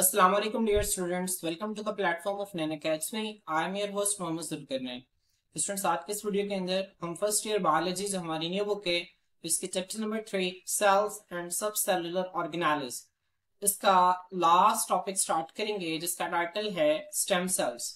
Assalamu alaikum dear students, welcome to the platform of Nana Academy. I am your host Mohammad Zulqarnain. Students आज के इस video के अंदर हम फर्स्ट ईयर बायोलॉजी जो हमारी न्यू बुक है इसके चैप्टर नंबर 3 सेल्स एंड सब सेलुलर ऑर्गेनेल्स इसका लास्ट टॉपिक स्टार्ट करेंगे जिसका टाइटल है स्टेम सेल्स।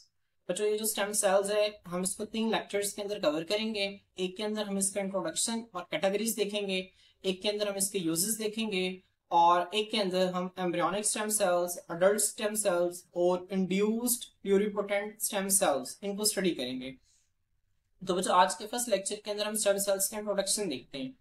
बच्चों ये जो स्टेम सेल्स है हम इसको 3 लेक्चर्स के अंदर कवर करेंगे। एक के अंदर हम इसका इंट्रोडक्शन और कैटेगरीज देखेंगे, एक के अंदर हम इसके यूजेस देखेंगे और एक के अंदर हम embryonic stem cells, adult stem cells और इंड्यूस्ड प्लूरिपोटेंट स्टेम सेल्स इनको स्टडी करेंगे। तो बच्चों आज के फर्स्ट लेक्चर के अंदर हम स्टेम सेल्स का इंट्रोडक्शन देखते हैं।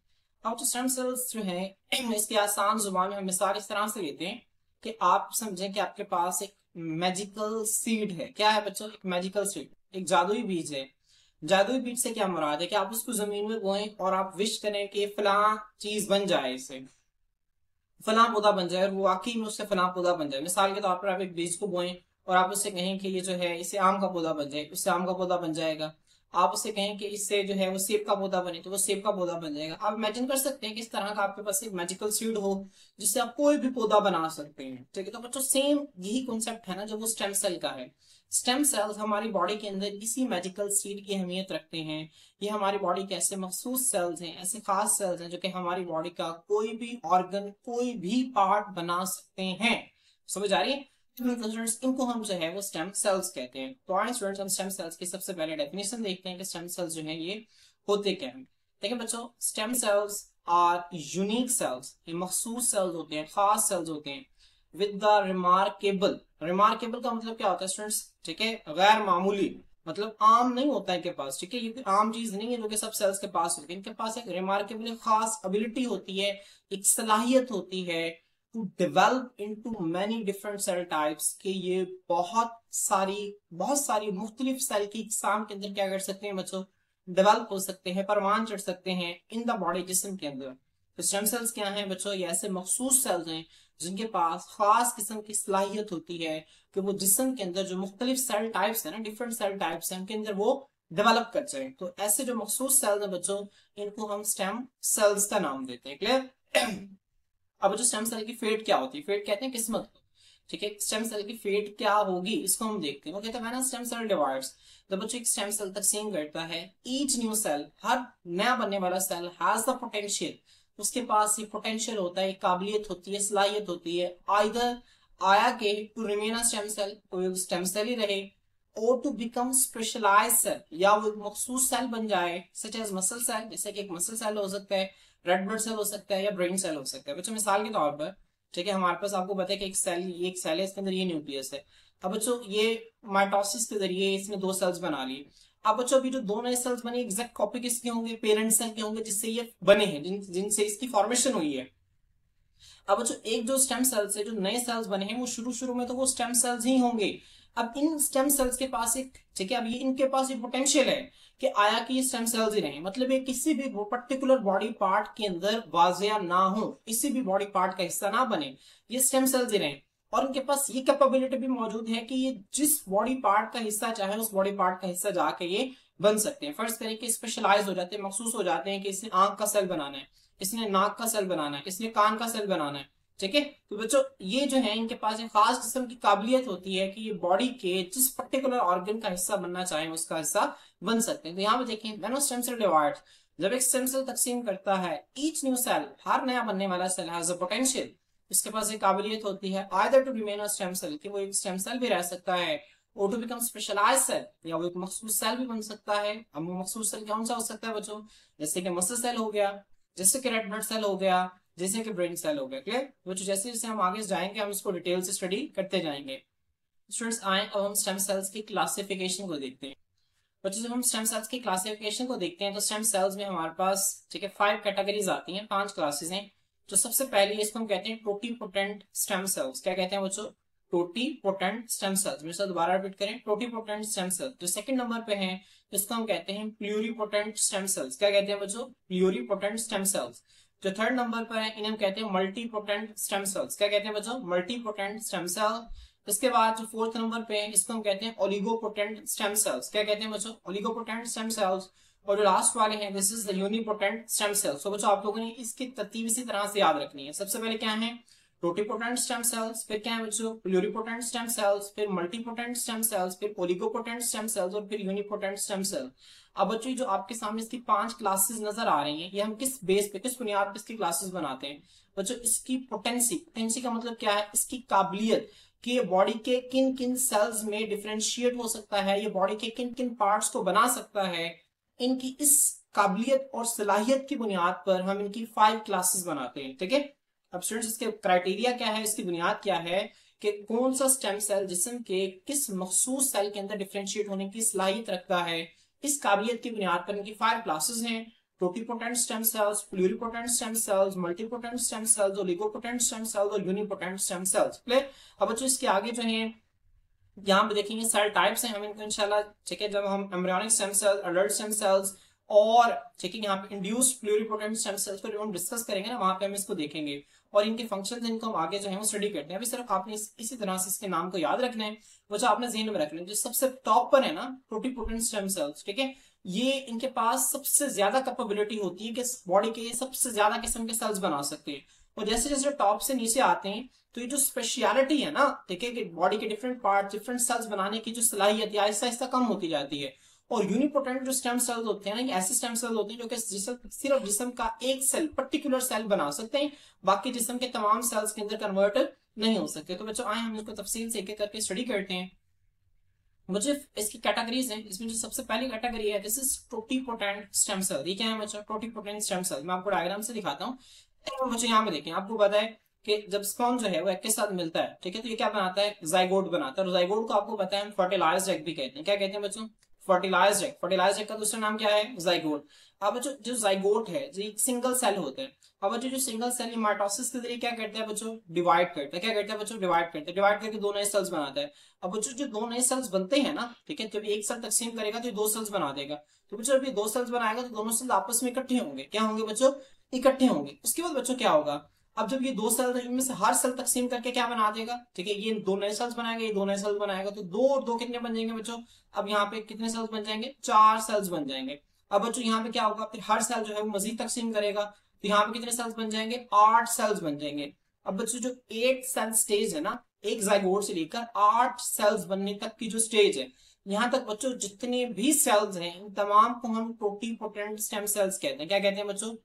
अब जो स्टेम सेल्स जो है इसकी आसान जुबान में हम मिसाल इस तरह से लेते हैं कि आप समझें कि आपके पास एक मैजिकल सीड है। क्या है बच्चों? एक मैजिकल सीड, एक जादुई बीज है। जादुई बीज से क्या मुराद है कि आप उसको जमीन में बोएं और आप विश करें कि फला चीज बन जाए, इससे फला पौधा बन जाए और वो वाकई में उससे फला पौधा बन जाए। मिसाल के तौर पर आप एक बीज को बोएं और आप उससे कहें कि ये जो है इससे आम का पौधा बन जाए, उससे आम का पौधा बन जाएगा। आप उससे कहें कि इससे जो है वो सेब का पौधा बने तो वो सेब का पौधा बन जाएगा। आप इमेजिन कर सकते हैं कि इस तरह का आपके पास एक मैजिकल सीड हो जिससे आप कोई भी पौधा बना सकते हैं। ठीक है, तो बच्चों सेम यही कॉन्सेप्ट है ना जो वो स्टेम सेल का है। स्टेम सेल्स हमारी बॉडी के अंदर इसी मैजिकल सीड की अहमियत रखते हैं। ये हमारी बॉडी के ऐसे मखसूस सेल्स हैं, ऐसे खास सेल्स हैं जो कि हमारी बॉडी का कोई भी ऑर्गन, कोई भी पार्ट बना सकते हैं। समझ आ रही है? इनको हम जो है वो स्टेम सेल्स कहते हैं। तो आइए स्टूडेंट्स हम स्टेम सेल्स की सबसे पहले डेफिनेशन देखते हैं कि स्टेम सेल्स जो है ये होते क्या हैं। देखिए बच्चों, stem cells are unique cells, ये मखसूस सेल्स होते हैं, खास सेल्स होते हैं विद द रिमार्केबल। रिमार्केबल का मतलब क्या होता है स्टूडेंट्स? ठीक है, गैर मामूली, मतलब आम नहीं होता है इनके पास। ठीक है, ये आम चीज नहीं है जो कि सब सेल्स के पास होती है। इनके पास एक रिमार्केबल खास एबिलिटी होती है, एक सलाहियत होती है to develop into many different cell types, कि ये बहुत सारी मुख्तलिफ सेल की इकसाम के अंदर क्या कर सकते हैं बच्चों? डेवलप हो सकते हैं, परवान चढ़ सकते हैं इन द बॉडी, जिस्म के अंदर। तो स्टेम सेल्स क्या हैं बच्चों? ये ऐसे मखसूस सेल्स हैं जिनके पास खास किस्म की सलाहियत होती है कि वो जिस्म के अंदर जो मुख्तलिफ सेल टाइप्स है ना, डिफरेंट सेल टाइप्स हैं, उनके अंदर वो डेवलप कर जाए। तो ऐसे जो मखसूस सेल्स हैं बच्चों, इनको हम स्टेम सेल्स का नाम देते हैं। क्लियर? अब जो स्टेम सेल की फेट क्या होती है? फेट कहते हैं किस्मत को। ठीक है, स्टेम सेल की फेट क्या होगी इसको हम देखते हैं। वो कहते हैं स्टेम सेल डिवाइड्स, जब बच्चों एक स्टेम सेल तकसीम करता है, ईच न्यू सेल, हर नया बनने वाला सेल हैज द पोटेंशियल, उसके पास ये पोटेंशियल होता है, काबिलियत होती है, सलाहियत होती है, आइदर आया के to remain a stem cell, कोई स्टेम सेल ही रहे, और टू बिकम स्पेशलाइज्ड सेल, या वो एक मखसूस सेल बन जाए, सच एज मसल सेल, जैसे कि एक मसल सेल हो सकता है, रेड ब्लड सेल हो सकता है या ब्रेन सेल हो सकता है। बच्चों मिसाल के तौर पर, ठीक है, हमारे पास आपको पता है कि एक सेल है, इसके अंदर ये न्यूक्लियस है। अब बच्चों ये माइटोसिस के जरिए इसने 2 सेल्स बना लिए। अब बच्चों अभी जो 2 नए सेल्स बने, एग्जैक्ट कॉपी किसके होंगे? पेरेंट सेल के होंगे जिससे ये बने हैं, जिनसे इसकी फॉर्मेशन हुई है। अब बच्चों एक जो स्टेम सेल्स है, जो नए सेल्स बने हैं, वो शुरू में तो वो स्टेम सेल्स ही होंगे। अब इन स्टेम सेल्स के पास एक, ठीक है, अब ये इनके पास एक पोटेंशियल है कि आया कि ये स्टेम सेल्स ही रहे, मतलब ये किसी भी पर्टिकुलर बॉडी पार्ट के अंदर वाजिया ना हो, किसी भी बॉडी पार्ट का हिस्सा ना बने, ये स्टेम सेल्स ही रहे। और इनके पास ये कैपेबिलिटी भी मौजूद है कि ये जिस बॉडी पार्ट का हिस्सा चाहे उस बॉडी पार्ट का हिस्सा जाके ये बन सकते हैं। फर्स्ट करें कि स्पेशलाइज हो जाते हैं, मखसूस हो जाते हैं कि इसने आंख का सेल बनाना है, इसने नाक का सेल बनाना है, इसने कान का सेल बनाना है। ठीक है, तो बच्चों ये जो है इनके पास एक खास किस्म की काबिलियत होती है कि ये बॉडी के जिस पर्टिकुलर ऑर्गन का हिस्सा बनना चाहे उसका हिस्सा बन सकते हैं। तो यहाँ पे देखें, when a stem cell divides, जब एक स्टेम सेल तकसीम करता है, ईच न्यू सेल, हर नया बनने वाला सेल हैज अ पोटेंशियल, इसके पास एक काबिलियत होती है either to remain a stem cell, कि वो एक स्टेम सेल भी रह सकता है, और टू बिकम स्पेशलाइज्ड सेल, या वो एक मखसूस सेल भी बन सकता है। अब वो मखसूस सेल कौन सा हो सकता है बच्चों? जैसे कि मसल सेल हो गया, जैसे कि रेड ब्लड सेल हो गया, जैसे कि ब्रेन सेल हो गया। क्लियर बच्चों? जैसे जैसे हम आगे जाएंगे हम इसको डिटेल से स्टडी करते जाएंगे। स्टूडेंट्स आए अब हम स्टेम सेल्स की क्लासिफिकेशन को देखते हैं। बच्चों जब हम स्टेम सेल्स की क्लासिफिकेशन को देखते हैं तो स्टेम सेल्स में हमारे पास, ठीक है, 5 कैटेगरीज आती हैं, 5 क्लासेस हैं। जो सबसे पहली है इसको हम कहते हैं टोटीपोटेंट स्टेम सेल्स। क्या कहते हैं बच्चों? Totipotent stem cells. मेरे साथ दोबारा रिपीट करें, टोटीपोटेंट स्टेम सेल्स। जो सेकंड नंबर पे है इसको हम कहते हैं प्लूरिपोटेंट स्टेम सेल्स। क्या कहते हैं बच्चों? Pluripotent stem sales. जो थर्ड नंबर पर है इन्हें हम कहते हैं मल्टीपोटेंट स्टेम सेल्स। क्या कहते हैं बच्चों? Multipotent stem cell. इसके बाद जो फोर्थ नंबर पे है इसको हम कहते हैं ओलिगोपोटेंट स्टेम सेल्स। क्या कहते हैं बच्चों? ओलिगोपोटेंट स्टेम सेल्स। और जो लास्ट वाले हैं this is the unipotent stem sales. तो बच्चों आप लोगों ने इसकी तरतीब इसी तरह से याद रखनी है। सबसे पहले क्या है? टोटिपोटेंट स्टेम सेल्स, फिर क्या है बच्चों प्लूरिपोटेंट स्टेम सेल्स, फिर मल्टीपोटेंट स्टेम सेल्स, फिर ओलिगोपोटेंट स्टेम सेल्स और फिर यूनिपोटेंट स्टेम सेल। अब बच्चों जो आपके सामने इसकी 5 क्लासेस नजर आ रही हैं, ये हम किस बेस पे, किस बुनियाद पे इसकी क्लासेस बनाते हैं बच्चों? इसकी पोटेंसी, पोटेंसी का मतलब क्या है? इसकी काबिलियत कि ये बॉडी के किन किन सेल्स में डिफरेंशिएट हो सकता है, ये बॉडी के किन किन पार्ट्स को बना सकता है, इनकी इस काबिलियत और सलाहियत की बुनियाद पर हम इनकी 5 क्लासेस बनाते हैं। ठीक है, अब स्टूडेंट्स इसके क्राइटेरिया क्या है, इसकी बुनियाद क्या है कि कौन सा स्टेम सेल जिस्म के किस मखसूस सेल के अंदर डिफरेंशिएट होने की सलाहियत रखता है, इस काबिलियत की बुनियाद पर इनकी 5 क्लासेस हैं। Totipotent stem cells, pluripotent stem cells, multipotent stem cells, oligopotent stem cells और यूनिपोटेंट स्टेम सेल्स। क्लियर? अब बच्चों इसके आगे जो है यहाँ पे देखेंगे सेल टाइप्स हैं, हम इनको इंशाल्लाह ठीक है जब हम embryonic stem cell, adult stem cells और ठीक है यहाँ पे इंड्यूस प्लूरिपोटेंट स्टेम सेल्स को हम डिस्कस करेंगे ना, वहां पे हम इसको देखेंगे और इनके फंक्शंस इनको हम आगे जो है वो स्टडी करते हैं। अभी सिर्फ आपने इसी तरह से इसके नाम को याद रखना है, वो जो आपने ज़हन में रखना है। जो सबसे टॉप पर है ना टोटिपोटेंट स्टेम सेल्स, ठीक है, ये इनके पास सबसे ज्यादा कैपेबिलिटी होती है कि बॉडी के सबसे ज्यादा किस्म के सेल्स बना सकते हैं। और जैसे जैसे टॉप से नीचे आते हैं तो ये जो स्पेशलिटी है ना, ठीक है, कि बॉडी के डिफरेंट पार्ट, डिफरेंट सेल्स बनाने की जो सलाहियत है आहिस्ता आहिस्ता कम होती जाती है। और यूनिपोटेंट जो स्टेम सेल्स होते हैं ना, ये ऐसे स्टेम सेल्स होते हैं जो कि सिर्फ जिस्म का एक सेल, पर्टिकुलर सेल बना सकते हैं, बाकी जिस्म के तमाम सेल्स के अंदर कन्वर्ट नहीं हो सकते। तो बच्चों आए हम इसको तफसील से एक करके स्टडी करते हैं। मुझे इसकी कैटेगरीज हैं, इसमें जो सबसे पहली कैटेगरी है this is totipotent stem cell. ये क्या है बच्चों? Totipotent stem cell. मैं आपको डायग्राम से दिखाता हूँ। मुझे यहाँ पे देखें, आपको पता है कि जब स्पर्म जो है वो एग के साथ मिलता है, ठीक है, तो ये क्या बनाता है? जाइगोट बनाता है। और जाइगोट को आपको पता है हम फर्टिलाइज्ड एग भी कहते हैं। क्या कहते हैं बच्चों? Fertilised egg. फर्टिलाइज्ड एग का दूसरा नाम क्या है? जाइगोट। अब बच्चों जो जाइगोट है जो एक सिंगल सेल होता है। अब बच्चों जो सिंगल सेल माइटोसिस के जरिए क्या करता है बच्चों? डिवाइड करता है। क्या करता है बच्चों? डिवाइड करता है। डिवाइड करके 2 नए सेल्स बनाता है। अब बच्चों जो 2 नए सेल्स बनते हैं ना, ठीक है, जब एक सेल तकसीम करेगा तो 2 सेल्स बना देगा। तो बच्चों जब ये 2 सेल्स बनाएगा तो दोनों सेल्स आपस में इकट्ठे होंगे। क्या होंगे बच्चों? इकट्ठे होंगे। उसके बाद बच्चों क्या होगा? अब जब ये 2 सेल इनमें से हर सेल तकसीम करके क्या बना देगा? ठीक है, ये 2 नए सेल्स बनाएगा, ये 2 नए सेल्स बनाएगा, तो 2 और 2 कितने बन जाएंगे बच्चों? अब यहाँ पे कितने सेल्स बन जाएंगे? 4 सेल्स बन जाएंगे। अब बच्चों यहाँ पे क्या होगा? फिर हर सेल जो है वो मजीद तकसीम करेगा, तो यहाँ पे कितने सेल्स बन जाएंगे? 8 सेल्स बन जाएंगे। अब बच्चों जो 8 सेल स्टेज है ना, एक जाइगोट से लेकर 8 सेल्स बनने तक की जो स्टेज है, यहाँ तक बच्चों जितने भी सेल्स हैं इन तमाम को हम टोटिपोटेंट स्टेम सेल्स कहते हैं। क्या कहते हैं बच्चों?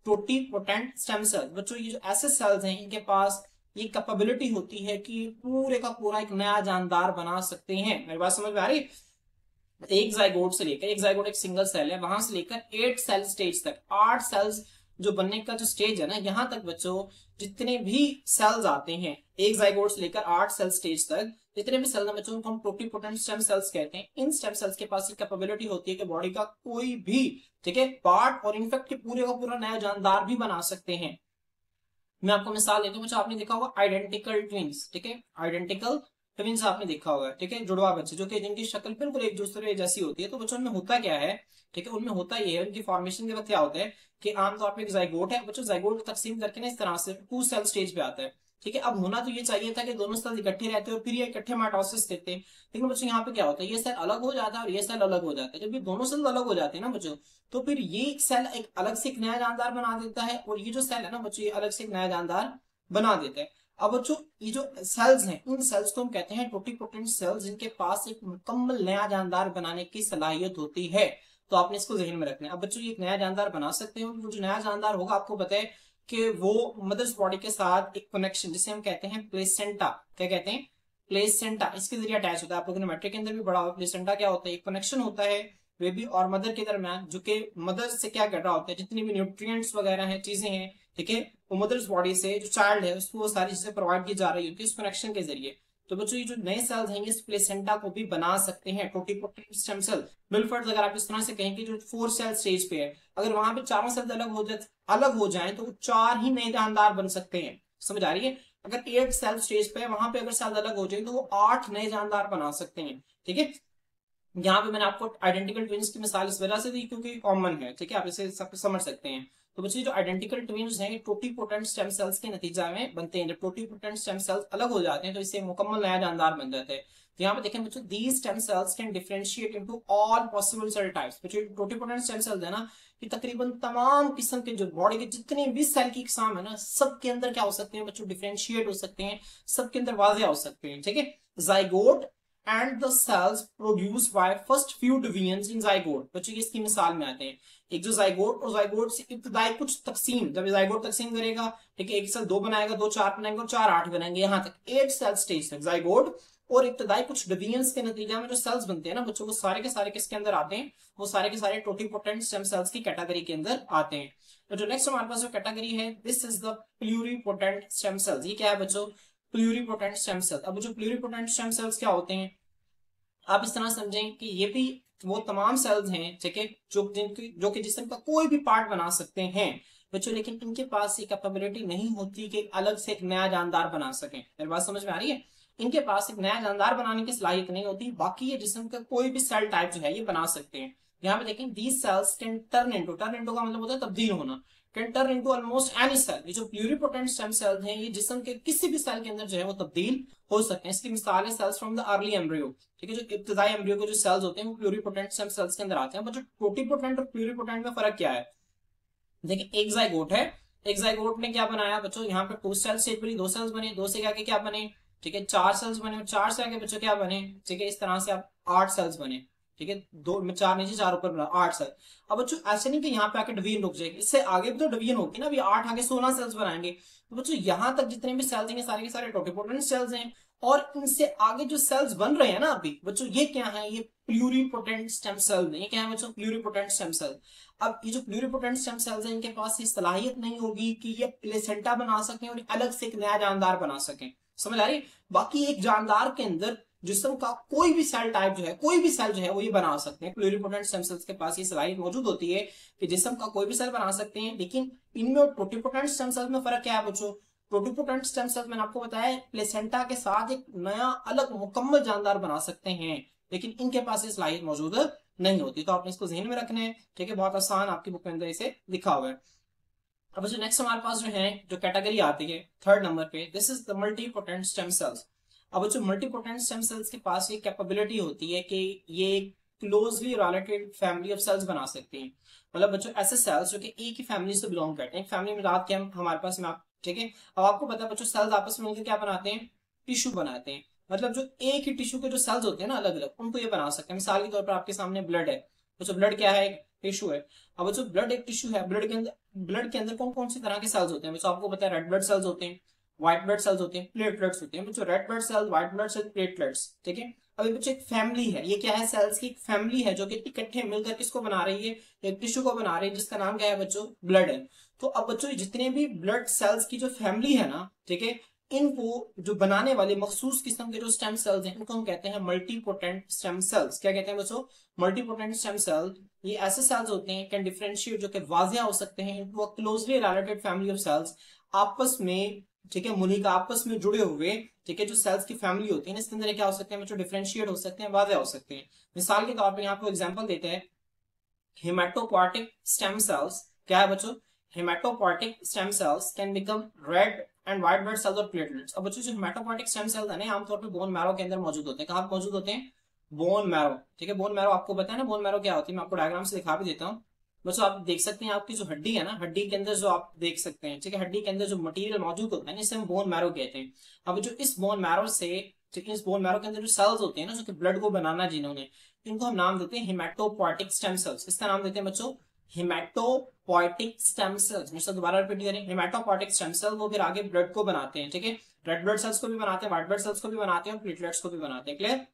Totipotent stem sales. बच्चों ये जो ऐसे सेल्स हैं इनके पास ये कैपेबिलिटी होती है कि पूरे का पूरा एक नया जानदार बना सकते हैं। मेरी बात समझ में आ रही है? एक जाइगोट से लेकर, एक जाइगोट एक सिंगल सेल है, वहां से लेकर 8 सेल स्टेज तक, 8 सेल्स जो बनने का जो स्टेज है ना, यहां तक बच्चों जितने भी सेल्स आते हैं एक जाइगोट से लेकर 8 सेल स्टेज तक, जितने भी सेल हैं बच्चों उनको हम टोटिपोटेंट स्टेम सेल्स कहते हैं। इन स्टेम सेल्स के पास कैपेबिलिटी होती है कि बॉडी का कोई भी ठीक है पार्ट और इनफेक्ट के पूरे का पूरा नया जानदार भी बना सकते हैं। मैं आपको मिसाल देता हूँ बच्चों, आपने देखा होगा आइडेंटिकल ट्विंस, ठीक है, आइडेंटिकल ट्विंस आपने देखा होगा, ठीक है, जुड़वा बच्चे जो कि जिनकी शक्ल बिल्कुल एक दूसरे जैसी होती है। तो बच्चों उनमें होता क्या है? ठीक है, उनमें होता ये है, उनकी फॉर्मेशन के वक्त क्या होता है कि आमतौर पर एक जाइगोट है बच्चों, जाइगोट को तकसीम करके ना इस तरह से 2 सेल स्टेज पे आता है। ठीक है, अब होना तो ये चाहिए था कि दोनों सेल इकट्ठे रहते और फिर ये इकट्ठे माइटोसिस देते हैं, लेकिन बच्चों यहाँ पे क्या होता है? ये सेल अलग हो जाता है और ये सेल अलग हो जाता है। जब ये दोनों सेल अलग हो जाते हैं ना बच्चों, तो फिर ये एक सेल एक अलग से एक नया जानदार बना देता है और ये जो सेल है ना बच्चों, ये अलग से एक नया जानदार बना देता है। अब बच्चों ये जो सेल्स हैं इन सेल्स को हम कहते हैं टोटिपोटेंट सेल्स, जिनके पास एक मुकम्मल नया जानदार बनाने की सलाहियत होती है। तो आपने इसको जहन में रखना है। अब बच्चों ये एक नया जानदार बना सकते हैं, वो जो नया जानदार होगा आपको पता है कि वो मदर्स बॉडी के साथ एक कनेक्शन जिसे हम कहते हैं प्लेसेंटा, क्या कहते हैं? प्लेसेंटा, इसके जरिए अटैच होता है। आप लोगों ने मैट्रिक के अंदर भी पढ़ा होगा प्लेसेंटा क्या होता है? एक कनेक्शन होता है बेबी और मदर के दरमियान, जो कि मदर से क्या कर रहा होता है, जितनी भी न्यूट्रिएंट्स वगैरह हैं, चीजें हैं, ठीक है, वो मदर्स बॉडी से जो चाइल्ड है उसको वो सारी चीजें प्रोवाइड की जा रही होती है इस कनेक्शन के जरिए। तो बच्चों ये जो नए सेल्स हैं इस प्लेसेंटा को भी बना सकते हैं टोटिपोटेंट स्टेम सेल। मिलफर्ड अगर आप इस तरह से कहें कि जो 4 सेल स्टेज पे है, अगर वहां पे चारों सेल्स अलग हो जाए तो 4 ही नए जानदार बन सकते हैं। समझ आ रही है? अगर 8 सेल स्टेज पे है, वहां पे अगर सेल अलग हो जाए तो वो 8 नए जानदार बना सकते हैं। ठीक है, यहाँ पे मैंने आपको आइडेंटिकल ट्विंस की मिसाल इस वजह से दी क्योंकि कॉमन है, ठीक है, आप इसे सब समझ सकते हैं। तो बच्चों जो आइडेंटिकल ट्विंस हैं टोटिपोटेंट स्टेम सेल्स के नतीजा में बनते हैं। जब टोटिपोटेंट स्टेम सेल्स अलग हो जाते हैं तो इससे मुकम्मल नया जानदार बन जाता है। तो यहाँ पे देखें बच्चों, these stem cells can differentiate into all possible cell types. बच्चों टोटिपोटेंट स्टेम सेल्स है ना, कि तकरीबन तमाम किस्म के जो बॉडी के जितने भी सेल की इकसाम है ना, सबके अंदर क्या हो सकते हैं बच्चों, डिफरेंशिएट हो सकते हैं, सबके अंदर वाज़ेह हो सकते हैं, ठीक है। Zygote and the sales produce by first few divisions in zygote, बच्चों इसकी मिसाल में आते हैं। एक जो जाइगोट और जाइगोट से इब्तदाई कुछ तकसीम, जब जाइगोट तकसीम करेगा, ठीक है, एक सेल 2 बनाएगा, 2 4 बनाएंगे और 4 8 बनाएंगे, यहां तक 8 सेल स्टेज तक जाइगोट और इब्तदाई कुछ डिवीजन्स के नतीजा में जो सेल्स बनते हैं ना बच्चों, वो सारे के सारे किसके अंदर आते हैं, वो सारे के सारे टोटिपोटेंट स्टेम सेल्स की कैटेगरी के अंदर आते हैं। तो जो नेक्स्ट हमारे पास जो कैटेगरी है, this is the pluripotent stem sales. ये क्या है बच्चों, प्लूरिपोटेंट स्टेम सेल। अब जो प्लूरिपोटेंट स्टेम सेल्स क्या होते हैं, आप इस तरह समझें कि ये भी वो तमाम सेल्स हैं, ठीक है, जो कि जिस्म का कोई भी पार्ट बना सकते हैं बच्चों, लेकिन इनके पास ये कैपेबिलिटी नहीं होती कि अलग से एक नया जानदार बना सकें। मेरी बात समझ में आ रही है? इनके पास एक नया जानदार बनाने की सलाहियत नहीं होती, बाकी ये जिस्म का कोई भी सेल टाइप जो है ये बना सकते हैं। यहाँ पे देखें, these cells can turn into का मतलब होता है तब्दील होना, can turn into almost any cell. ये जो प्लूरिपोटेंट स्टेम सेल्स हैं, ये जिस्म के किसी भी सेल के अंदर जो है वो तब्दील हो सकते हैं। इसकी मिसाल है cells from the early embryo, ठीक है, जो इब्तदाई एम्ब्रियो के जो सेल्स होते हैं वो प्लूरिपोटेंट स्टेम सेल्स के अंदर आते हैं। बट जो टोटिपोटेंट और प्लूरिपोटेंट में फर्क क्या है, देखिए एक जाइगोट है, एक जाइगोट ने क्या बनाया बच्चों, यहाँ पे 2 सेल स्टेज बनी, 2 सेल्स बने, 2 से आगे क्या बने, ठीक है, 4 सेल्स बने, 4 से आगे बच्चों क्या बने, ठीक है, इस तरह से आप 8 सेल्स बने, ठीक है, 2 में 4 नीचे 4 ऊपर बना 8 सेल। अब बच्चों ऐसे नहीं कि यहाँ पे आके डिवीजन रुक जाएगी, इससे आगे भी तो डिवीजन होगी ना, अभी 8 आगे 16 सेल्स बनाएंगे। तो बच्चों यहाँ तक जितने भी सेल्स हैं सारे के सारे टोटिपोटेंट सेल्स हैं, और इनसे आगे जो सेल्स बन रहे हैं ना अभी बच्चों, ये क्या है, ये प्लूरिपोटेंट स्टेम सेल। ये क्या है बच्चों, प्लूरिपोटेंट स्टेम सेल। अब ये जो प्लूरिपोटेंट स्टेम सेल्स हैं, इनके पास ये सलाहियत नहीं होगी कि ये प्लेसेंटा बना सकें और अलग से एक नया जानदार बना सकें। समझ आ रही? बाकी एक जानदार के अंदर जिस्म का कोई भी सेल टाइप जो है, कोई भी सेल जो है वो ये बना सकते हैं। प्लूरिपोटेंट स्टेम सेल्स के पास ये सलाहियत मौजूद होती है कि जिस्म का कोई भी सेल बना सकते हैं। लेकिन इनमें और टोटिपोटेंट स्टेम सेल्स में फर्क क्या है बच्चों, टोटिपोटेंट स्टेम सेल्स मैंने आपको बताया प्लेसेंटा के साथ एक नया अलग मुकम्मल जानदार बना सकते हैं, लेकिन इनके पास ये सलाहियत मौजूद नहीं होती। तो आपने इसको ध्यान में रखना है, ठीक है, बहुत आसान आपकी बुक में अंदर इसे लिखा हुआ है। अब जो नेक्स्ट हमारे पास जो है जो कैटेगरी आती है 3rd नंबर पे, this is the multipotent stem sales. अब जो मल्टीपोटेंट स्टेम सेल्स के पास ये कैपेबिलिटी होती है कि ये closely related family of cells बना सकते हैं। मतलब बच्चों ऐसे सेल्स जो कि एक ही फैमिली से बिलोंग करते हैं, फैमिली में रात के हम हमारे पास में, ठीक है। अब आपको पता है बच्चों सेल्स आपस में मिलकर क्या बनाते हैं, टिश्यू बनाते हैं। मतलब जो एक ही टिश्यू के जो सेल्स होते हैं ना अलग अलग, उनको ये बना सकते हैं। मिसाल के तौर पर आपके सामने ब्लड है, तो ब्लड क्या है, टिश्यू है। अब जो ब्लड एक टिश्यू है, ब्लड के अंदर कौन कौन सी तरह के सेल्स होते हैं, आपको पता है रेड ब्लड सेल्स होते हैं, व्हाइट ब्लड सेल्स होते हैं, प्लेटलेट्स होते हैं। बच्चों red blood cells, white blood sales, platelets, ठीक है। अभी बच्चों एक फैमिली है, ये क्या है, सेल्स की एक फैमिली है जो कि इकट्ठे मिलकर किसको बना रही है, एक टिश्यू को बना रही है, जिसका नाम क्या है बच्चों, ब्लड है। तो अब बच्चों जितने भी ब्लड सेल्स की जो फैमिली है ना, ठीक है, इनको जो बनाने वाले मखसूस किस्म के जो स्टेम सेल्स हैं, इनको हम कहते हैं मल्टीपोटेंट स्टेम सेल्स। क्या कहते हैं बच्चों, मल्टीपोटेंट स्टेम सेल। ये ऐसे सेल्स होते हैं कैन डिफरेंशिएट, जो कि वाजिया हो सकते हैं, इनको closely related family of cells आपस में, ठीक है, मुनीका आपस में जुड़े हुए, ठीक है, जो सेल्स की फैमिली होती है इसके अंदर क्या हो सकते हैं बच्चों, डिफरेंशिएट हो सकते हैं, वाजिया हो सकते हैं। मिसाल के तौर पर यहाँ पे एग्जांपल देते हैं, हेमाटोपोइटिक स्टेम सेल्स। क्या है बच्चों, haematopoietic stem cells can become red and white blood sales और प्लेटलेट्स। अब बच्चों जो हेमाटोपोइटिक स्टेम सेल्स है ना, आमतौर पर बोन मैरो के अंदर मौजूद होते हैं। कहाँ मौजूद होते हैं, बोन मैरो, ठीक है। बोन मैरो आपको पता है ना, बोन मैरो क्या होती है, मैं आपको डायग्राम से दिखा भी देता हूँ। बच्चों आप देख सकते हैं, आपकी जो हड्डी है ना, हड्डी के अंदर जो आप देख सकते हैं, ठीक है, हड्डी के अंदर जो मटेरियल मौजूद होता है इसे हम बोन मैरो कहते हैं। अब जो इस बोन मैरो से, ठीक है, इस बोन मैरो के अंदर जो सेल्स होते हैं ना, जो कि ब्लड को बनाना जिन्होंने, इनको हम नाम देते हैं हेमाटोपोइटिक स्टेम सेल्स। इसका नाम देते हैं बच्चों हेमाटोपोइटिक स्टेम सेल्स। मुझसे दोबारा रिपीट करें, हेमाटोपोइटिक स्टेम सेल, वो फिर आगे ब्लड को बनाते हैं, ठीक है, रेड ब्लड सेल्स को भी बनाते हैं, व्हाइट ब्लड सेल्स को भी बनाते हैं और प्लेटलेट्स को भी बनाते हैं। क्लियर?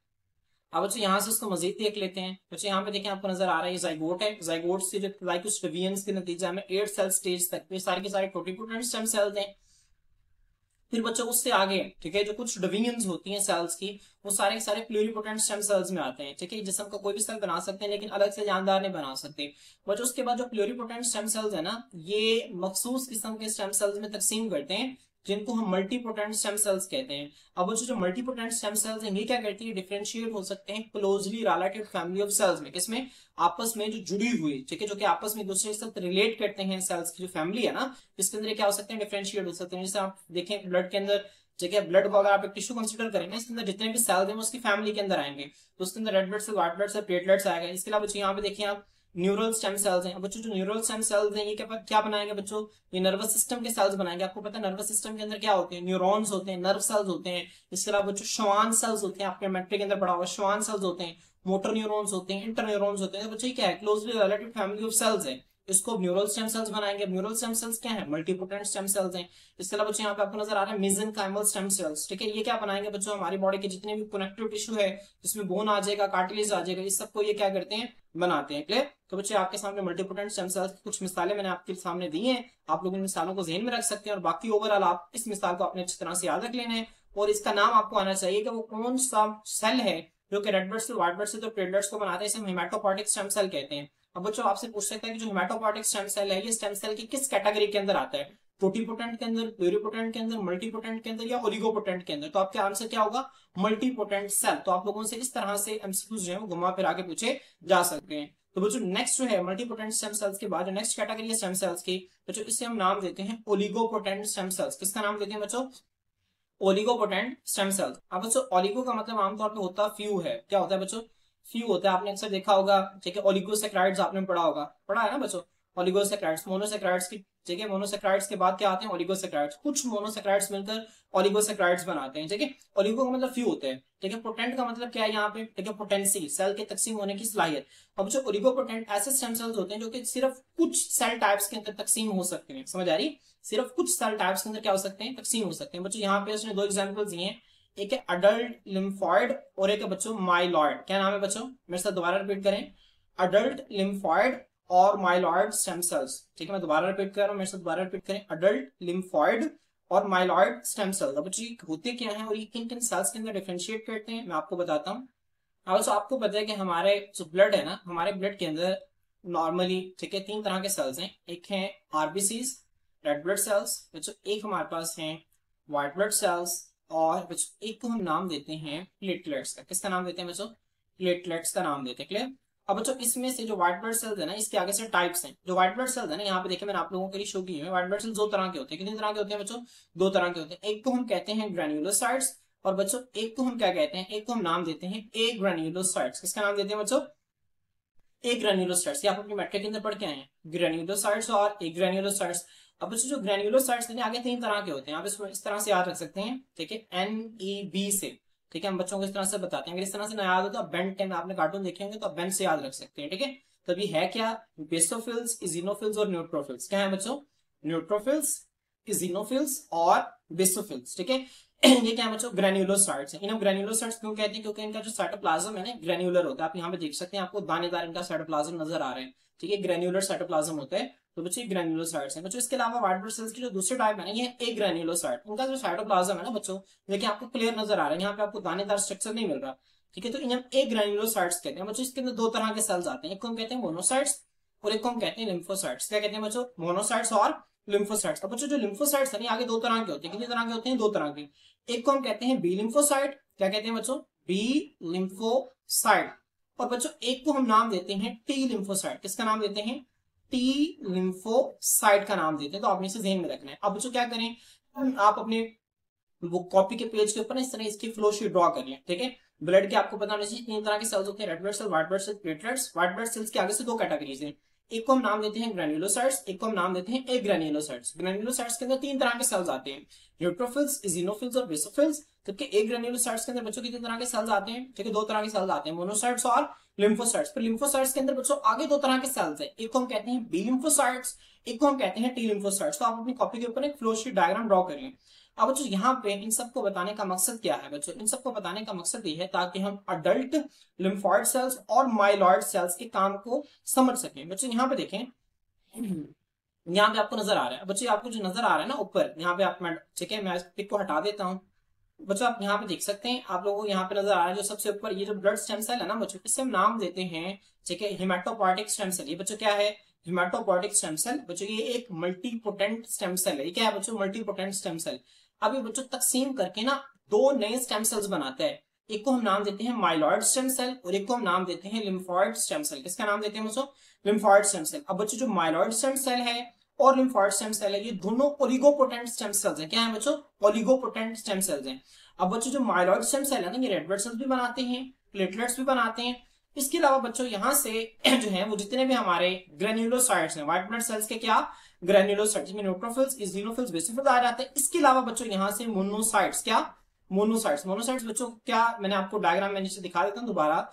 अब बच्चों यहाँ से उसको मजीद देख लेते हैं। बच्चों यहाँ पे देखें, आपको नजर आ रहा है जाइगोट है, जाइगोट से जो कुछ डिवीजन्स के नतीजा में 8 सेल स्टेज तक ये सारे के सारे टोटिपोटेंट स्टेम सेल्स हैं। फिर बच्चों उससे आगे, ठीक है, जो कुछ डिवीजन्स होती हैं सेल्स की, वो सारे के सारे प्लूरिपोटेंट स्टेम सेल्स में आते हैं, ठीक है। जिस्म का कोई भी सेल बना सकते हैं, लेकिन अलग से जानदार नहीं बना सकते। बच्चों उसके बाद जो प्लूरिपोटेंट स्टेम सेल्स है ना, ये मखसूस किस्म के स्टेम सेल्स में तकसीम करते हैं, जिनको हम मल्टीपोटेंट स्टेम सेल्स कहते हैं। अब जो मल्टीपोटेंट स्टेम सेल्स हैं, ये क्या करती है, डिफरेंशिएट हो सकते हैं closely related family of cells में। किसमें, आपस में जो जुड़ी हुई, ठीक है, जो कि आपस में दूसरे के साथ रिलेट करते हैं, सेल्स की जो फैमिली है ना, इसके अंदर क्या हो सकते हैं, डिफरेंशिएट हो सकते हैं। जैसे आप देखें ब्लड के अंदर, ठीक है, ब्लड को अगर आप एक टिश्यू कंसीडर करें ना, इसके अंदर जितने भी सेल्स हैं उसकी फैमिली के अंदर आएंगे, तो उसके अंदर red blood cell, white blood cell, platelets आएगा। इसके अलावा यहाँ पे देखिए आप न्यूरल स्टेम सेल्स हैं। बच्चों जो न्यूरल स्टेम सेल्स हैं ये क्या बनाएंगे बच्चों, ये नर्वस सिस्टम के सेल्स बनाएंगे। आपको पता है नर्वस सिस्टम के अंदर क्या होते हैं, न्यूरॉन्स होते हैं, नर्व सेल्स होते हैं। इसके अलावा बच्चों श्वान सेल्स होते हैं, आपके मेट्रिक के अंदर पढ़ा हुआ श्वान सेल्स होते हैं, मोटर न्यूरॉन्स होते हैं, इंटर न्यूरॉन्स होते हैं। तो बच्चों क्या है, closely related family of cells है। इसको न्यूरल स्टेम सेल्स बनाएंगे। न्यूरल स्टेम सेल्स क्या है, मल्टीपोटेंट स्टेम सेल्स हैं। इसके अलावा बच्चों यहाँ पे आपको नजर आ रहा है मेसेनकाइमल स्टेम सेल्स, ठीक है। ये क्या बनाएंगे बच्चों, हमारी बॉडी के जितने भी कनेक्टिव टिश्यू है, जिसमें बोन आ जाएगा, कार्टिलेज आ जाएगा, इस सबको ये क्या करते हैं, बनाते हैं। क्लियर। तो बच्चे आपके सामने मल्टीपोटेंट स्टेम सेल्स की कुछ मिसालें मैंने आपके सामने दी हैं। आप लोग इन मिसालों को ज़हन में रख सकते हैं और बाकी ओवरऑल आप इस मिसाल को अपने अच्छी तरह से याद रख लेना है। और इसका नाम आपको आना चाहिए कि वो कौन सा सेल है जो कि red blood cell, white blood cell तो प्लेटलेट्स को बनाते हैं, इसे हम हेमाटोपोएटिक स्टेम सेल कहते हैं। अब बच्चों आपसे पूछ सकते हैं कि जो हेमाटोपोएटिक स्टेम सेल है ये स्टेम सेल की किस कैटेगरी के अंदर आता है, टोटीपोटेंट के अंदर, प्लूरीपोटेंट के अंदर, मल्टीपोटेंट के अंदर या ओलिगोपोटेंट के अंदर। तो आपका आंसर क्या होगा, मल्टीपोटेंट सेल। तो आप लोगों से इस तरह से एमसीक्यूज जो है वो घुमा फिरा के पूछे जा सकते हैं। तो बच्चों नेक्स्ट जो है मल्टीपोटेंट स्टेम सेल्स के बाद जो नेक्स्ट कैटेगरी है स्टेम सेल्स की, बच्चों इसे हम नाम देते हैं ओलिगोपोटेंट स्टेम सेल्स। किसका नाम देते हैं बच्चों, ओलिगोपोटेंट स्टेम सेल्स। अब बच्चों ओलिगो का मतलब आमतौर पे होता है फ्यू है। क्या होता है बच्चों, फ्यू होता है। आपने अक्सर देखा होगा, ठीक है, ओलिगोसैकेराइड्स आपने पढ़ा होगा, पढ़ा है ना बच्चों। ओलिगोसैकेराइड्स, मोनोसैकेराइड्स की, ठीक है, मोनोसैकेराइड्स के बाद क्या आते हैं, ओलिगोसैकेराइड्स। कुछ मोनोसैकेराइड्स मिलकर ओलिगोसैकेराइड्स बनाते हैं, ठीक है। ओलिगो का मतलब फ्यू होते हैं, ठीक है। पोटेंट का मतलब क्या है यहाँ पे, ठीक है, पोटेंसी, सेल के तकसीम होने की सलाहियत। अब जो ओलिगोपोटेंट ऐसे स्टेम सेल्स होते हैं जो कि सिर्फ कुछ सेल टाइप्स के अंदर तकसीम हो सकते हैं। समझ आ रही, सिर्फ कुछ सेल टाइप्स के अंदर क्या हो सकते हैं, तकसीम हो सकते हैं। बच्चों यहाँ पे उसने दो एग्जांपल्स दिए हैं, एक है अडल्ट लिम्फॉइड और एक है बच्चों माइलॉइड। क्या नाम है बच्चों, मेरे साथ दोबारा रिपीट करें, अडल्ट लिम्फॉइड और माइलॉइड स्टेम सेल्स, ठीक है। मैं दोबारा रिपीट कर रहा हूं, मेरे साथ दोबारा रिपीट करें, अडल्ट लिम्फॉइड और माइलॉइड स्टेम सेल्स। अब बच्चों होते क्या है और ये किन किन सेल्स के अंदर डिफरेंशिएट करते हैं मैं आपको बताता हूँ। अब आपको पता है कि हमारे जो ब्लड है ना, हमारे ब्लड के अंदर नॉर्मली, ठीक है, तीन तरह के सेल्स हैं। एक है आरबीसीज, रेड ब्लड सेल्स, बच्चों एक हमारे पास है व्हाइट ब्लड सेल्स, और बच्चों एक को हम नाम देते हैं प्लेटलेट्स का। किसका नाम देते हैं बच्चों, प्लेटलेट्स का नाम देते हैं। क्लियर। अब बच्चों इसमें से जो व्हाइट ब्लड सेल्स है ना, इसके आगे से टाइप्स हैं। जो व्हाइट ब्लड सेल्स है ना, यहाँ पे देखिए मैंने आप लोगों के लिए शो की है, व्हाइट ब्लड सेल्स दो तरह के होते हैं। कितने तरह के होते हैं बच्चों, दो तरह के होते हैं। एक को हम कहते हैं ग्रेन्युलोसाइट्स, और बच्चों एक को हम क्या कहते हैं, एक को हम नाम देते हैं ए ग्रेन्युलोसाइट्स। किसका नाम देते हैं बच्चों, ए ग्रेन्युलोसाइट्स। ये आप अपने मैट्रिक के अंदर पढ़ के आए हैं, ग्रेन्युलोसाइट्स और ए ग्रेन्युलोसाइट्स। अब बच्चों जो ग्रेन्युलोसाइट्स है आगे तीन तरह के होते हैं, आप इसको इस तरह से याद रख सकते हैं, ठीक है, NEB से, ठीक है। हम बच्चों को इस तरह से बताते हैं, अगर इस तरह से ना याद हो तो बेन 10 आपने कार्टून देखे होंगे तो आप बेन से याद रख सकते हैं, ठीक है। तभी है क्या, बेसोफिल्स, इजिनोफिल्स और न्यूट्रोफिल्स। क्या है बच्चों, न्यूट्रोफिल्स, इजिनोफिल्स और बेसोफिल्स, ठीक है। ये क्या है बच्चों, ग्रेन्युलोसाइट्स है। इन्हें ग्रेन्युलोसाइट्स क्यों कहते हैं, क्योंकि इनका जो साइटोप्लाज्म है ना ग्रेन्युलर होता है। आप यहाँ पे देख सकते हैं, आपको दानेदार इनका साइटोप्लाज्म नजर आ रहे हैं, ठीक है, ग्रेन्युलर साइटोप्लाज्म होता है। तो बच्चों ग्रेन्युलोसाइट्स हैं। बच्चों इसके अलावा व्हाइट ब्लड सेल्स की जो दूसरे टाइप है ना, ये ए ग्रेन्युलोसाइट। उनका जो साइटोप्लाज्म है ना बच्चों, देखिए आपको क्लियर नजर आ रहा है, यहाँ पे आपको दानेदार स्ट्रक्चर नहीं मिल रहा, ठीक है। तो इन्हें ए ग्रेन्युलोसाइट्स कहते हैं। बच्चों इसके अंदर दो तरह के सेल्स आते हैं, एक को हम कहते हैं मोनोसाइट्स और एक को हम कहते हैं लिम्फोसाइट्स। क्या कहते हैं बच्चों, मोनोसाइट्स और लिम्फोसाइट्स। अब बच्चों जो लिम्फोसाइट्स है आगे दो तरह के होते हैं। कितने तरह के होते हैं, दो तरह के। एक को हम कहते हैं बी लिम्फोसाइट। क्या कहते हैं बच्चों, बी लिम्फोसाइट। और बच्चों एक को हम नाम देते हैं टी लिम्फोसाइट। किसका नाम देते हैं, टी लिम्फोसाइट का नाम देते हैं। तो आपने इसे ध्यान में रखना है। अब बच्चों क्या करें, आप अपने वो कॉपी के पेज के ऊपर ना इस तरह इसकी फ्लो शीट ड्रॉ कर लें, ठीक है। ब्लड के आपको पता होना चाहिए तीन तरह के सेल्स होते हैं, red blood cell, white blood cell, platelets. White blood cells के आगे से दो कैटेगरीज हैं, एक को हम नाम देते हैं ग्रेन्युलोसाइट्स, एक को हम नाम देते हैं ए ग्रेन्युलोसाइट्स। ग्रेन्युलोसाइट्स के अंदर तीन तरह के सेल्स आते हैं, न्यूट्रोफिल्स, इजिनोफिल्स और बेसोफिल्स। जबकि ए ग्रेन्युलोसाइट्स के अंदर बच्चों कितने तरह के सेल्स आते हैं, ठीक है, दो तरह के सेल्स आते हैं, मोनोसाइट्स और लिम्फोसाइट्स। पर लिम्फोसाइट्स के अंदर बच्चों आगे दो तरह के सेल्स हैं, एक को हम कहते हैं बी लिम्फोसाइट्स, एक को हम कहते हैं टी लिम्फोसाइट्स। तो आप अपनी कॉपी के ऊपर एक फ्लो शीट डायग्राम ड्रॉ कर लें। अब बच्चों यहाँ पे इन सबको बताने का मकसद क्या है बच्चों, इन सबको बताने का मकसद ये है ताकि हम अडल्ट लिम्फॉइड सेल्स और माइलॉइड सेल्स के काम को समझ सकें। बच्चों यहाँ पे देखें, यहाँ पे आपको नजर आ रहा है, बच्चों आपको जो नजर आ रहा है ना ऊपर, यहाँ पे आप, ठीक है, मैं इस पिक को हटा देता हूँ। बच्चों आप यहाँ पे देख सकते हैं, आप लोगों को यहाँ पे नजर आ रहा है जो सबसे ऊपर ये जो ब्लड स्टेम सेल है ना बच्चों, इसे हम नाम देते हैं, ठीक है, हेमाटोपोएटिक स्टेम सेल। ये बच्चों क्या है, हेमाटोपोएटिक स्टेम सेल। बच्चों ये एक मल्टीपोटेंट स्टेम सेल है। ये क्या है बच्चों, मल्टीपोटेंट स्टेम सेल। अब ये बच्चों तकसीम करके ना दो नए स्टेम सेल्स बनाते हैं, एक को हम नाम देते हैं माइलॉइड स्टेम सेल और एक को हम नाम देते हैं लिम्फॉइड स्टेम सेल। किसका नाम देते हैं बच्चों, लिम्फॉइड स्टेम सेल। अब बच्चों जो माइलॉइड स्टेम सेल है और लिम्फॉइड स्टेम सेल है, ये दोनों ओलिगोपोटेंट स्टेम सेल्स हैं। क्या है बच्चों, ओलिगोपोटेंट स्टेम सेल्स हैं। अब बच्चों जो माइलॉइड स्टेम सेल है ना, ये रेड ब्लड सेल्स भी बनाते हैं, प्लेटलेट्स भी बनाते हैं, इसके अलावा बच्चों यहाँ से जो है वो जितने भी हमारे ग्रेन्युलोसाइट्स हैं, व्हाइट ब्लड सेल्स के क्या ग्रेन्युलोसाइट्स में न्यूट्रोफिल्स, इसिनोफिल्स, बेसिलोफिल्स आ जाते हैं। इसके अलावा बच्चों यहाँ से मोनोसाइट्स, क्या मोनोसाइट्स, मोनोसाइट्स बच्चों क्या, मैंने आपको डायग्राम में नीचे दिखा देता हूँ दोबारा।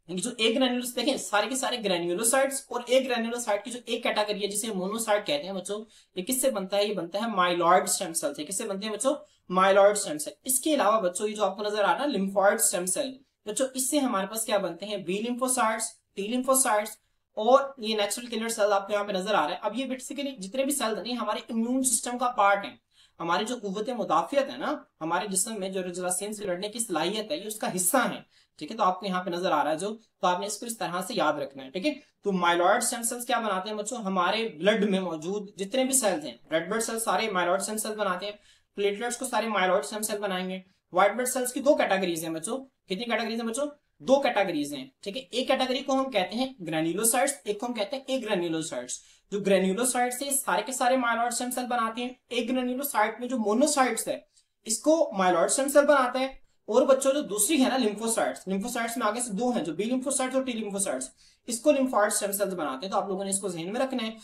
जो एक ग्रेन्युलोस देखें, सारे के सारे ग्रेन्युलोसाइट्स, और एक ग्रेन्युलोसाइट की जो एक कैटेगरी है जिसे मोनोसाइट कहते हैं बच्चों, ये किससे बनता है, ये बनता है माइलॉइड स्टेम सेल से। किससे बनते हैं बच्चों, माइलॉइड स्टेम सेल। इसके अलावा बच्चों ये जो आपको नजर आ रहा है लिम्फॉइड स्टेम सेल बच्चों, इससे हमारे पास क्या बनते हैं, बी लिम्फोसाइट्स, टी लिम्फोसाइट्स, और ये नेचुरल किलर सेल आपको यहाँ पे नजर आ रहा है। अब ये बेसिकली जितने भी सेल है हमारे इम्यून सिस्टम का पार्ट है। हमारी जो कुव्वत मुदाफियत है ना, हमारे जिस्म में जो जरासीम से लड़ने की सलाहियत है, ये उसका हिस्सा है। ठीक है, तो आपको यहाँ पे नजर आ रहा है जो, तो आपने इसको इस तरह से याद रखना है। ठीक है, तो माइलॉइड स्टेम सेल्स क्या बनाते हैं बच्चों, हमारे ब्लड में मौजूद जितने भी सेल्स हैं, रेड ब्लड सेल्स सारे माइलॉइड स्टेम सेल बनाते हैं, प्लेटलेट्स को सारे माइलॉइड स्टेम सेल बनाएंगे। व्हाइट ब्लड सेल्स की दो कैटेगरीज हैं बच्चों, कितनी कैटेगरीज हैं बच्चों, दो कैटेगरीज हैं। ठीक है, एक कैटेगरी को हम कहते हैं ग्रेन्युलोसाइट्स, एक को हम कहते हैं एग्रेन्युलोसाइट्स। जो ग्रेन्युलोसाइट्स है सारे के सारे माइलॉइड स्टेम सेल बनाते हैं। एक ग्रेन्युलोसाइट में जो मोनोसाइट्स है इसको माइलॉइड स्टेम सेल बनाते हैं। और बच्चों जो दूसरी है ना लिम्फोसाइट्स, लिम्फोसाइट्स में आगे से दो हैं, जो बी लिम्फोसाइट्स और टी लिम्फोसाइट्स, इसको लिम्फॉइड स्टेम सेल्स बनाते हैं। तो आप लोगों ने इसको ध्यान में रखना है।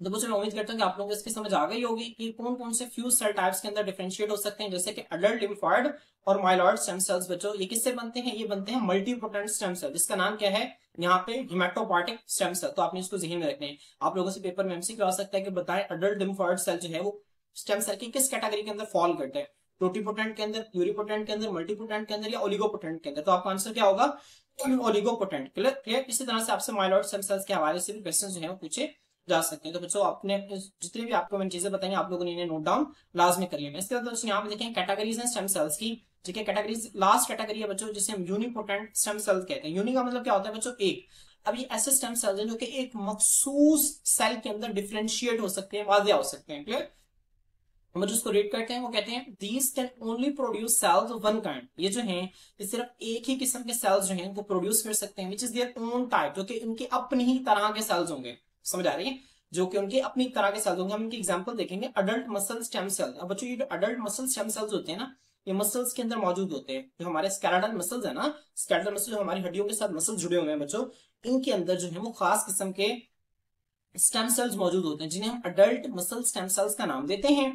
तो बच्चों मैं उम्मीद करता हूँ कि आप लोगों को इसकी समझ आ गई होगी कि कौन कौन से फ्यूज सेल टाइप्स के अंदर डिफरेंशिएट हो सकते हैं, जैसे कि अडल्ट लिम्फॉइड और माइलॉइड स्टेम सेल्स। बच्चों ये किससे बनते हैं, ये बनते हैं मल्टीपोटेंट स्टेम सेल, जिसका नाम क्या है यहाँ पे हिमेटोपॉटिक स्टेम सेल। तो आपने इसको ध्यान में रखना है। आप लोगों से पेपर में एमसीक्यू आ सकता है कि बताएं अडल्ट लिम्फॉइड सेल जो है वो स्टेम सेल की किस कैटेगरी के अंदर फॉल करते हैं, टोटीपोटेंट के अंदर, प्यूरीपोटेंट के अंदर, मल्टीपोटेंट के अंदर, या ओलिगोपोटेंट के अंदर। तो आपका आंसर क्या होगा, ओलिगोपोटेंट। क्लियर। इसी तरह से आपसे माइलॉइड स्टेम सेल्स के हवाले से भी क्वेश्चन जो है वो पूछे जा सकते हैं। तो बच्चों आपने जितनी भी आपको मैंने चीजें बताई आप लोगों ने इन्हें नोट डाउन लाजमी कर लिया। इसके बाद यहाँ पे देखें कैटेगरीज हैं स्टेम सेल्स की। ठीक है, कैटेगरीज, लास्ट कैटेगरी है बच्चों जिसे हम यूनिपोटेंट स्टेम सेल्स कहते हैं। यूनि का मतलब क्या होता है बच्चों, एक। अब ये ऐसे स्टेम सेल्स हैं जो कि एक मखसूस सेल के अंदर डिफरेंशिएट हो सकते हैं, वाजिया हो सकते हैं। क्लियर। हम जो उसको रीड करते हैं वो कहते हैं these can only produce cells of one kind. ये जो हैं ये सिर्फ एक ही किस्म के सेल्स जो हैं वो प्रोड्यूस कर सकते हैं, which is their own type, जो कि उनके अपनी ही तरह के सेल्स होंगे। समझ आ रही है, जो कि उनके अपनी तरह के सेल्स होंगे। हम इनके एग्जांपल देखेंगे, अडल्ट मसल स्टेम सेल। अब बच्चों ये जो अडल्ट मसल स्टेम सेल्स होते हैं ना, ये मसल्स के अंदर मौजूद होते हैं। जो हमारे स्केलेटल मसल्स है ना, स्केलेटल मसल जो हमारी हड्डियों के साथ मसल जुड़े हुए हैं बच्चों, इनके अंदर जो है वो खास किस्म के स्टेम सेल्स मौजूद होते हैं, जिन्हें हम अडल्ट मसल स्टेम सेल्स का नाम देते हैं।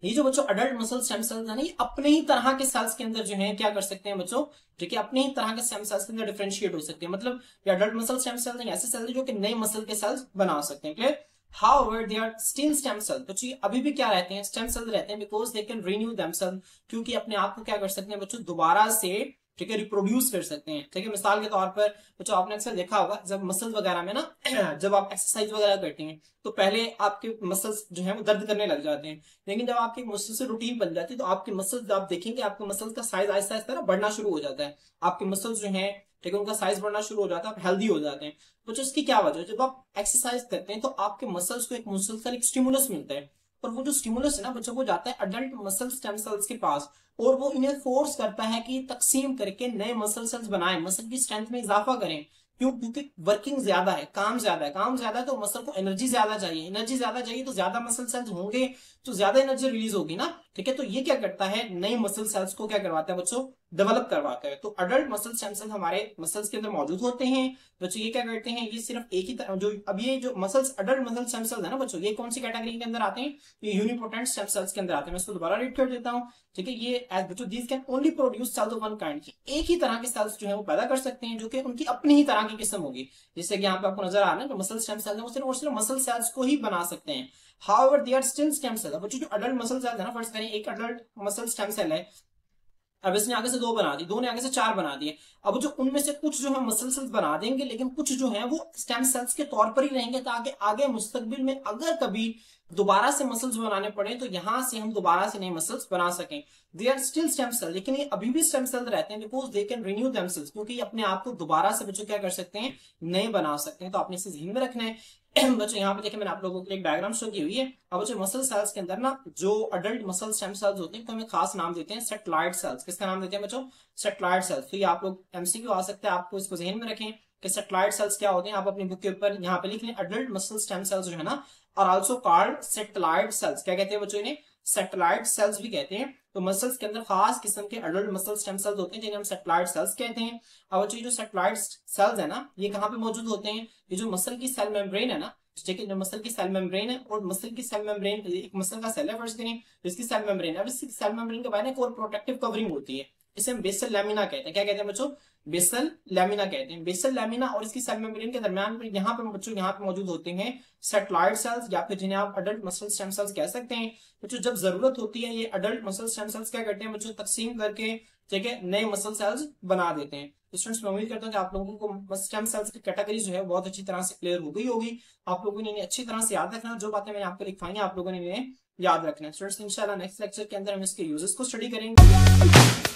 ये जो बच्चों अडल्ट मसल स्टेम सेल्स है ना, ये अपने ही तरह के सेल्स के अंदर जो है क्या कर सकते हैं बच्चों, ठीक है, अपने ही तरह के स्टेम सेल्स के अंदर डिफरेंशिएट हो सकते हैं। मतलब ये अडल्ट मसल स्टेम सेल्स ऐसे सेल्स जो कि नए मसल के सेल्स बना सकते हैं। Clear. However, they are still stem cells. बच्चों ये अभी भी क्या रहते हैं, स्टेम सेल्स रहते हैं, because they can renew themselves, क्योंकि अपने आप को क्या कर सकते हैं बच्चों, दोबारा से, ठीक है, रिप्रोड्यूस कर सकते हैं। ठीक है, मिसाल के तौर पर बच्चों आपने अक्सर देखा होगा जब मसल्स वगैरह में ना जब आप एक्सरसाइज वगैरह करते हैं तो पहले आपके मसल्स जो है वो दर्द करने लग जाते हैं, लेकिन जब आपकी मसल से रूटीन बन जाती है तो आपके मसल्स, आप देखेंगे आपके मसल्स का साइज आहिस्ता आहिस्ता बढ़ना शुरू हो जाता है। आपके मसल्स जो है, ठीक है, उनका साइज बढ़ना शुरू हो जाता है, आप हेल्दी हो जाते हैं। तो इसकी क्या वजह है, जब आप एक्सरसाइज करते हैं तो आपके मसल्स को एक मुसलसल एक स्टिमुलस मिलता है, और वो जो स्टिमुलस है ना बच्चों वो जाता है अडल्ट मसल स्टेम सेल्स के पास, और वो इन्हें फोर्स करता है कि तकसीम करके नए मसल सेल्स बनाएं, मसल की स्ट्रेंथ में इजाफा करें। क्यों, क्योंकि वर्किंग ज्यादा है, काम ज्यादा है, काम ज्यादा है तो मसल को एनर्जी ज्यादा चाहिए, एनर्जी ज्यादा चाहिए तो ज्यादा मसल सेल्स होंगे तो ज्यादा एनर्जी रिलीज होगी ना। ठीक है, तो ये क्या करता है, नई मसल सेल्स को क्या करवाता है बच्चों, डेवलप करवाता है। तो अडल्ट मसल स्टेम सेल्स हमारे मसल्स के अंदर मौजूद होते हैं बच्चों। ये क्या करते हैं, ये सिर्फ एक ही तरह जो, अब ये जो muscles adult muscle stem cells है ना बच्चों, ये कौन सी कैटेगरी के अंदर आते हैं, ये यूनिपोटेंट स्टेम सेल्स के अंदर आते हैं। मैं इसको दोबारा रीड कर देता हूँ। ठीक है, ये एज बच्चों these can only produce cells of one kind, एक ही तरह के सेल्स जो है वो पैदा कर सकते हैं, जो कि उनकी अपनी ही तरह की किस्म होगी। जैसे कि यहाँ पे आपको नजर आ रहा है जो मसल स्टेम सेल्स है वो सिर्फ और सिर्फ मसल सेल्स को ही बना सकते हैं। However, they are still stem cells। अब जो अडल्ट मसल सेल्स है ना, फर्स्ट करें एक अडल्ट मसल स्टेम सेल है, अब इसने आगे से दो बना दी, दो ने आगे से चार बना दिए। अब जो उनमें से कुछ जो है मसल सेल्स बना देंगे, लेकिन कुछ जो है वो स्टेम सेल्स के तौर पर ही रहेंगे, ताकि आगे मुस्तकबिल में अगर कभी दोबारा से मसल्स बनाने पड़े तो यहां से हम दोबारा से नए मसल्स बना सकें। They are still stem cell, लेकिन ये अभी भी स्टेम सेल रहते हैं, because they can renew themselves, क्योंकि ये अपने आप को दोबारा से बच्चों क्या कर सकते हैं, नए बना सकते हैं। तो आपने इसे ध्यान में रखना है। बच्चों यहाँ पे देखिए मैंने आप लोगों को एक डायग्राम शो की हुई है। अब बच्चों मसल सेल्स के अंदर ना जो अडल्ट मसल स्टेम सेल्स होते हैं तो हमें खास नाम देते हैं सेटेलाइट सेल्स। किसका नाम देते हैं बच्चों, सेटेलाइट सेल्स। तो ये आप लोग एमसीक्यू आ सकते हैं, आपको इसको ध्यान में रखें कि सेटेलाइट सेल्स क्या होते हैं। आप अपनी बुक के ऊपर यहाँ पे लिख लें, अडल्ट मसल स्टेम सेल्स जो है ना और आल्सो कॉल्ड सेटेलाइट सेल्स। क्या कहते हैं बच्चों इन्हें, सेटेलाइट सेल्स भी कहते हैं। तो मसल्स के अंदर खास किस्म के अडल्ट मसल स्टेम सेल्स होते हैं जिन्हें हम सेटेलाइट सेल्स कहते हैं। अब जो सेटेलाइट सेल्स है ना, ये कहाँ पे मौजूद होते हैं? ये जो मसल की सेल मेम्ब्रेन है ना, ठीक है, जो मसल की सेल मेम्ब्रेन है, और मसल की सेल मेम्ब्रेन एक मसल का सेल है फर्स्ट करें, इसकी सेल मेम्ब्रेन, अब इसकी सेल मेम्ब्रेन के बारे में एक और प्रोटेक्टिव कवरिंग होती है, इसे हम बेसल लैमिना कहते हैं। क्या कहते हैं बच्चों? बेसल लैमिना कहते हैं। बेसल लैमिना और इसकी सेल मेम्ब्रेन के दरमियान यहाँ पे बच्चों यहाँ पे मौजूद होते हैं सेटेलाइट सेल्स, या फिर जिन्हें आप अडल्ट मसल स्टेम सेल्स कह सकते हैं। बच्चों जब जरूरत होती है ये अडल्ट मसल स्टेम सेल्स क्या करते हैं बच्चों? तकसीम करके, ठीक है, नए मसल सेल्स बना देते हैं। स्टूडेंट्स मैं उम्मीद करता हूँ कि आप लोगों को स्टेम सेल्स की कैटेगरी जो है बहुत अच्छी तरह से क्लियर हो गई होगी। आप लोगों ने इन्हें अच्छी तरह से याद रखना, जो बातें मैंने आपको लिखवाई हैं आप लोगों ने इन्हें याद रखना है। स्टूडेंट्स इंशाल्लाह नेक्स्ट लेक्चर के अंदर हम इसके यूजेस को स्टडी करेंगे।